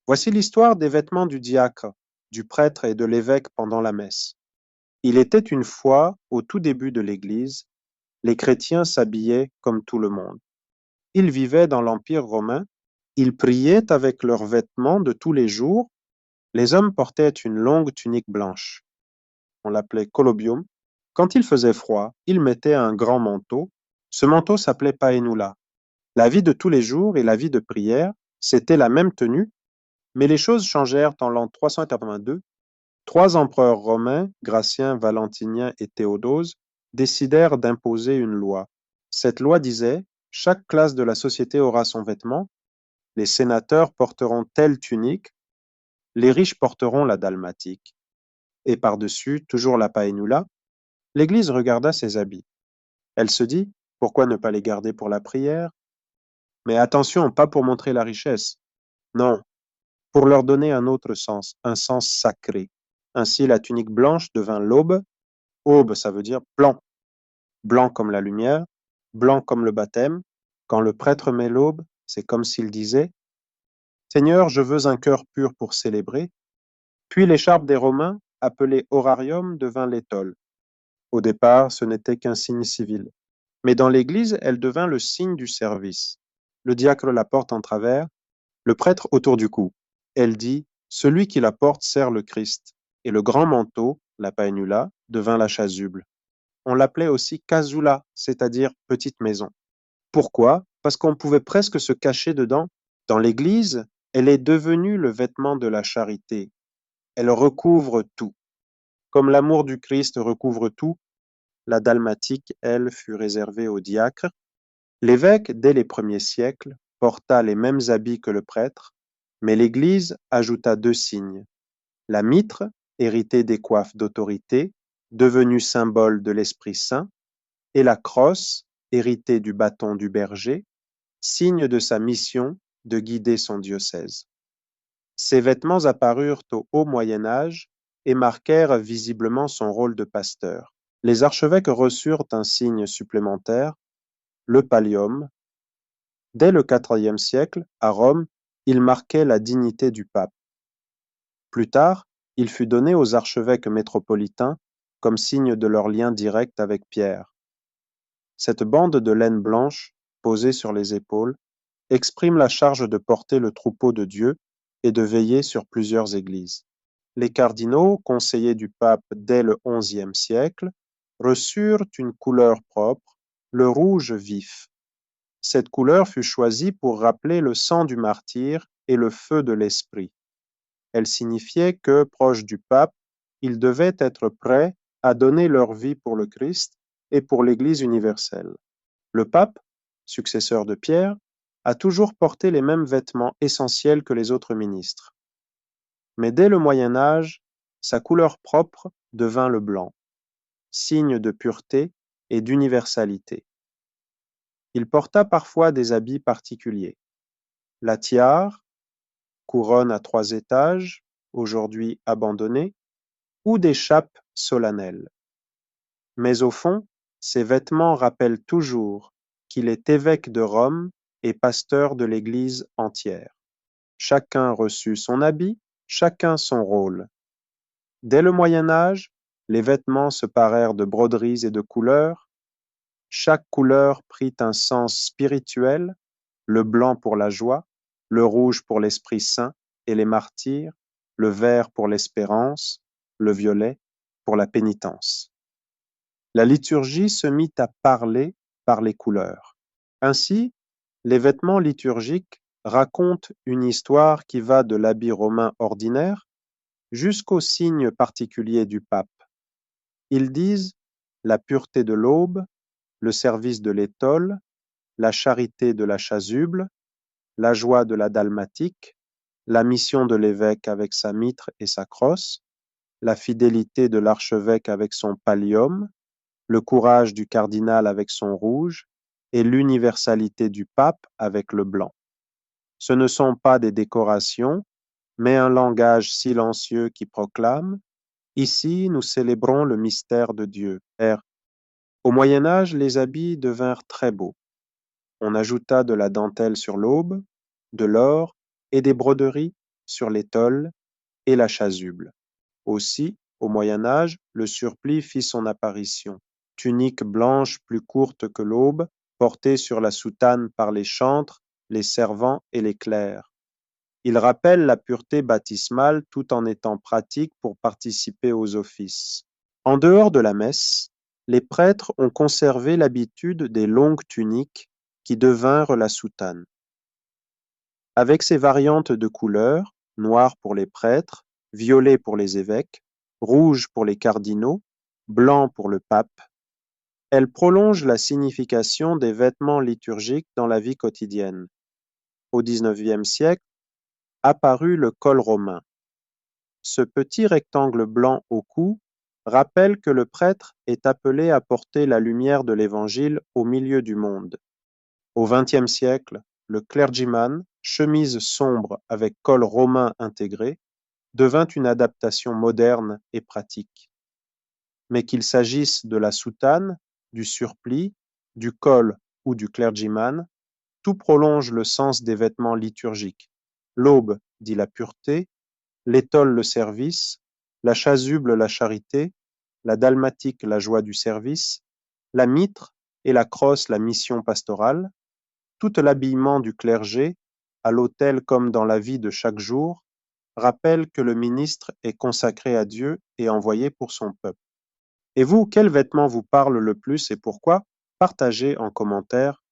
Voici l'histoire des vêtements du diacre, du prêtre et de l'évêque pendant la messe. Il était une fois, au tout début de l'Église, les chrétiens s'habillaient comme tout le monde. Ils vivaient dans l'Empire romain, ils priaient avec leurs vêtements de tous les jours. Les hommes portaient une longue tunique blanche. On l'appelait colobium. Quand il faisait froid, ils mettaient un grand manteau. Ce manteau s'appelait paénoula. La vie de tous les jours et la vie de prière, c'était la même tenue, mais les choses changèrent en l'an 382. Trois empereurs romains, Gratien, Valentinien et Théodose, décidèrent d'imposer une loi. Cette loi disait: chaque classe de la société aura son vêtement, les sénateurs porteront telle tunique, les riches porteront la dalmatique. Et par-dessus, toujours la paénoula, l'Église regarda ses habits. Elle se dit: pourquoi ne pas les garder pour la prière? Mais attention, pas pour montrer la richesse. Non, pour leur donner un autre sens, un sens sacré. Ainsi, la tunique blanche devint l'aube. Aube, ça veut dire blanc. Blanc comme la lumière, blanc comme le baptême. Quand le prêtre met l'aube, c'est comme s'il disait: Seigneur, je veux un cœur pur pour célébrer. Puis l'écharpe des Romains, appelée horarium, devint l'étole. Au départ, ce n'était qu'un signe civil. Mais dans l'Église, elle devint le signe du service. Le diacre la porte en travers, le prêtre autour du cou. Elle dit: celui qui la porte sert le Christ. Et le grand manteau, la paénula, devint la chasuble. On l'appelait aussi casula, c'est-à-dire petite maison. Pourquoi? Parce qu'on pouvait presque se cacher dedans. Dans l'Église, elle est devenue le vêtement de la charité. Elle recouvre tout. Comme l'amour du Christ recouvre tout, la dalmatique, elle, fut réservée aux diacres. L'évêque, dès les premiers siècles, porta les mêmes habits que le prêtre, mais l'Église ajouta deux signes: la mitre, héritée des coiffes d'autorité, devenue symbole de l'Esprit Saint, et la crosse, héritée du bâton du berger, signe de sa mission de guider son diocèse. Ces vêtements apparurent au haut Moyen Âge et marquèrent visiblement son rôle de pasteur. Les archevêques reçurent un signe supplémentaire, le pallium. Dès le IVe siècle, à Rome, il marquait la dignité du pape. Plus tard, il fut donné aux archevêques métropolitains comme signe de leur lien direct avec Pierre. Cette bande de laine blanche, posée sur les épaules, exprime la charge de porter le troupeau de Dieu et de veiller sur plusieurs églises. Les cardinaux, conseillers du pape dès le XIe siècle, reçurent une couleur propre, le rouge vif. Cette couleur fut choisie pour rappeler le sang du martyr et le feu de l'esprit. Elle signifiait que, proches du pape, ils devaient être prêts à donner leur vie pour le Christ et pour l'Église universelle. Le pape, successeur de Pierre, a toujours porté les mêmes vêtements essentiels que les autres ministres. Mais dès le Moyen Âge, sa couleur propre devint le blanc, signe de pureté et d'universalité. Il porta parfois des habits particuliers: la tiare, couronne à 3 étages, aujourd'hui abandonnée, ou des chapes solennelles. Mais au fond, ces vêtements rappellent toujours qu'il est évêque de Rome et pasteur de l'Église entière. Chacun reçut son habit, chacun son rôle. Dès le Moyen Âge, les vêtements se parèrent de broderies et de couleurs. Chaque couleur prit un sens spirituel, le blanc pour la joie, le rouge pour l'Esprit Saint et les martyrs, le vert pour l'espérance, le violet pour la pénitence. La liturgie se mit à parler par les couleurs. Ainsi, les vêtements liturgiques racontent une histoire qui va de l'habit romain ordinaire jusqu'au signe particulier du pape. Ils disent la pureté de l'aube, le service de l'étole, la charité de la chasuble, la joie de la dalmatique, la mission de l'évêque avec sa mitre et sa crosse, la fidélité de l'archevêque avec son pallium, le courage du cardinal avec son rouge et l'universalité du pape avec le blanc. Ce ne sont pas des décorations, mais un langage silencieux qui proclame: ici, nous célébrons le mystère de Dieu. Au Moyen Âge, les habits devinrent très beaux. On ajouta de la dentelle sur l'aube, de l'or et des broderies, sur l'étole et la chasuble. Aussi, au Moyen Âge, le surplis fit son apparition. Tunique blanche plus courte que l'aube, portée sur la soutane par les chantres, les servants et les clercs. Il rappelle la pureté baptismale tout en étant pratique pour participer aux offices. En dehors de la messe, les prêtres ont conservé l'habitude des longues tuniques qui devinrent la soutane. Avec ses variantes de couleurs, noir pour les prêtres, violet pour les évêques, rouge pour les cardinaux, blanc pour le pape, elle prolonge la signification des vêtements liturgiques dans la vie quotidienne. Au XIXe siècle, apparut le col romain. Ce petit rectangle blanc au cou rappelle que le prêtre est appelé à porter la lumière de l'Évangile au milieu du monde. Au XXe siècle, le clergyman, chemise sombre avec col romain intégré, devint une adaptation moderne et pratique. Mais qu'il s'agisse de la soutane, du surplis, du col ou du clergyman, tout prolonge le sens des vêtements liturgiques. L'aube dit la pureté, l'étole le service, la chasuble la charité, la dalmatique la joie du service, la mitre et la crosse la mission pastorale, tout l'habillement du clergé, à l'autel comme dans la vie de chaque jour, rappelle que le ministre est consacré à Dieu et envoyé pour son peuple. Et vous, quel vêtement vous parle le plus et pourquoi? Partagez en commentaire